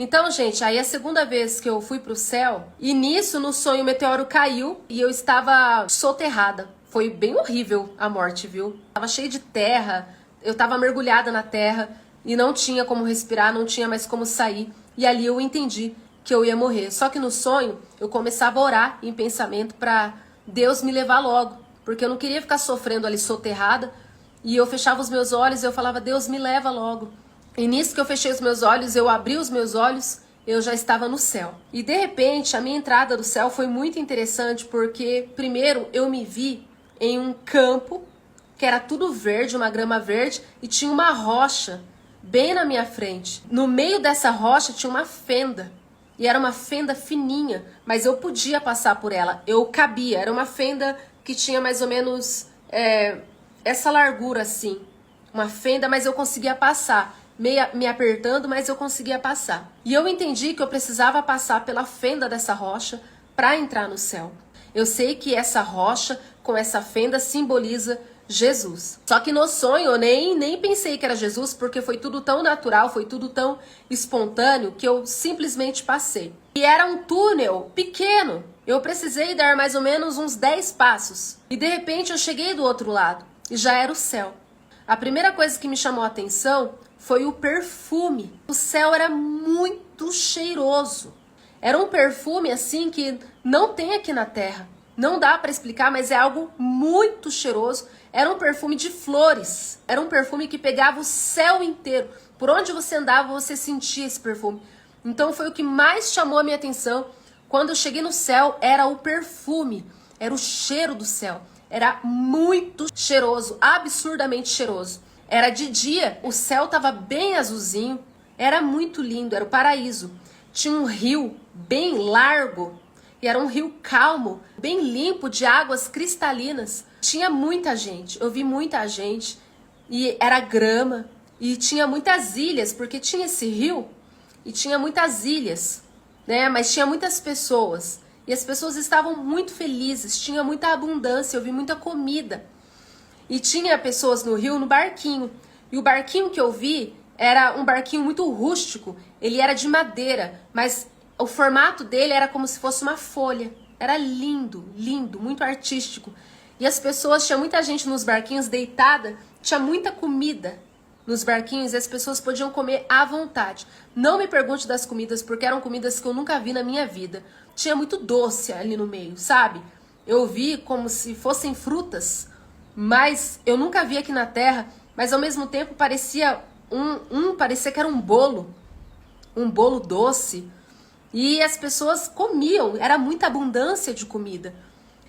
Então, gente, aí a segunda vez que eu fui pro céu, e nisso, no sonho, o meteoro caiu e eu estava soterrada. Foi bem horrível a morte, viu? Tava cheio de terra, eu tava mergulhada na terra e não tinha como respirar, não tinha mais como sair. E ali eu entendi que eu ia morrer. Só que no sonho, eu começava a orar em pensamento pra Deus me levar logo, porque eu não queria ficar sofrendo ali soterrada. E eu fechava os meus olhos e eu falava, Deus me leva logo. E nisso que eu fechei os meus olhos, eu abri os meus olhos, eu já estava no céu. E de repente, a minha entrada do céu foi muito interessante, porque primeiro eu me vi em um campo, que era tudo verde, uma grama verde, e tinha uma rocha bem na minha frente. No meio dessa rocha tinha uma fenda, e era uma fenda fininha, mas eu podia passar por ela, eu cabia. Era uma fenda que tinha mais ou menos essa largura assim, uma fenda, mas eu conseguia passar. Me apertando, mas eu conseguia passar. E eu entendi que eu precisava passar pela fenda dessa rocha para entrar no céu. Eu sei que essa rocha com essa fenda simboliza Jesus. Só que no sonho eu nem pensei que era Jesus, porque foi tudo tão natural, foi tudo tão espontâneo que eu simplesmente passei. E era um túnel pequeno. Eu precisei dar mais ou menos uns 10 passos. E de repente eu cheguei do outro lado e já era o céu. A primeira coisa que me chamou a atenção foi o perfume. O céu era muito cheiroso. Era um perfume assim que não tem aqui na terra. Não dá para explicar, mas é algo muito cheiroso. Era um perfume de flores. Era um perfume que pegava o céu inteiro. Por onde você andava, você sentia esse perfume. Então foi o que mais chamou a minha atenção. Quando eu cheguei no céu, era o perfume. Era o cheiro do céu. Era muito cheiroso, absurdamente cheiroso. Era de dia, o céu estava bem azulzinho, era muito lindo, era o paraíso. Tinha um rio bem largo, e era um rio calmo, bem limpo, de águas cristalinas. Tinha muita gente, eu vi muita gente, e era grama, e tinha muitas ilhas, porque tinha esse rio, e tinha muitas ilhas, né? Mas tinha muitas pessoas, e as pessoas estavam muito felizes, tinha muita abundância, eu vi muita comida. E tinha pessoas no rio no barquinho. E o barquinho que eu vi era um barquinho muito rústico. Ele era de madeira, mas o formato dele era como se fosse uma folha. Era lindo, lindo, muito artístico. E as pessoas, tinha muita gente nos barquinhos deitada, tinha muita comida nos barquinhos e as pessoas podiam comer à vontade. Não me pergunte das comidas, porque eram comidas que eu nunca vi na minha vida. Tinha muito doce ali no meio, sabe? Eu vi como se fossem frutas, mas eu nunca vi aqui na terra, mas ao mesmo tempo parecia parecia que era um bolo doce, e as pessoas comiam, era muita abundância de comida.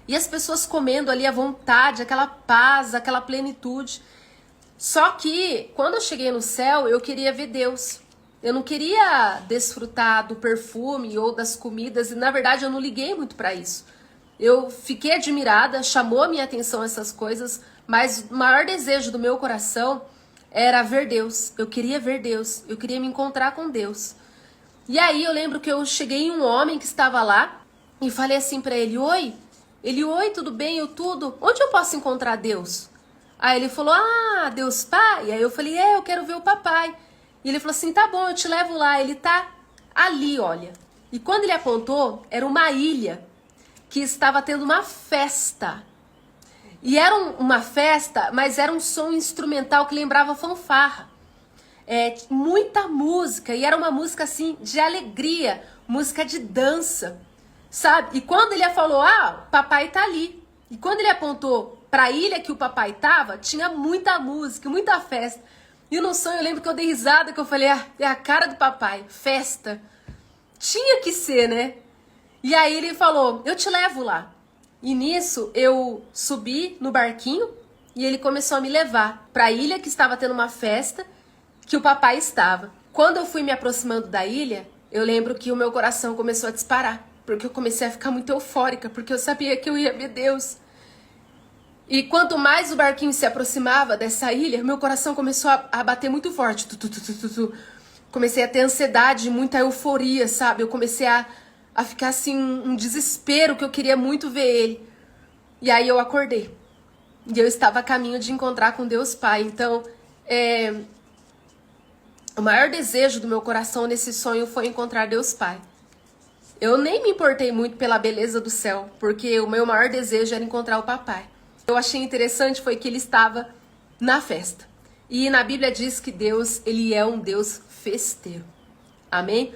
E as pessoas comendo ali à vontade, aquela paz, aquela plenitude. Só que quando eu cheguei no céu, eu queria ver Deus. Eu não queria desfrutar do perfume ou das comidas, e na verdade eu não liguei muito para isso. Eu fiquei admirada, chamou a minha atenção essas coisas, mas o maior desejo do meu coração era ver Deus. Eu queria ver Deus, eu queria me encontrar com Deus. E aí eu lembro que eu cheguei em um homem que estava lá e falei assim pra ele, oi? Ele, oi, tudo bem? Eu tudo? Onde eu posso encontrar Deus? Aí ele falou, ah, Deus Pai? Aí eu falei, eu quero ver o papai. E ele falou assim, tá bom, eu te levo lá. Ele tá ali, olha. E quando ele apontou, era uma ilha que estava tendo uma festa. E era uma festa, mas era um som instrumental que lembrava fanfarra. Muita música, e era uma música assim de alegria, música de dança, sabe? E quando ele falou, papai tá ali. E quando ele apontou para a ilha que o papai tava, tinha muita música, muita festa. E no sonho eu lembro que eu dei risada, que eu falei, é a cara do papai, festa. Tinha que ser, né? E aí ele falou, eu te levo lá. E nisso eu subi no barquinho e ele começou a me levar para a ilha que estava tendo uma festa, que o papai estava. Quando eu fui me aproximando da ilha, eu lembro que o meu coração começou a disparar, porque eu comecei a ficar muito eufórica, porque eu sabia que eu ia ver Deus. E quanto mais o barquinho se aproximava dessa ilha, meu coração começou a bater muito forte. Comecei a ter ansiedade, muita euforia, sabe? Eu comecei a ficar assim, um desespero, que eu queria muito ver ele. E aí eu acordei. E eu estava a caminho de encontrar com Deus Pai. Então, O maior desejo do meu coração nesse sonho foi encontrar Deus Pai. Eu nem me importei muito pela beleza do céu, porque o meu maior desejo era encontrar o papai. Eu achei interessante foi que ele estava na festa. E na Bíblia diz que Deus, ele é um Deus festeiro. Amém?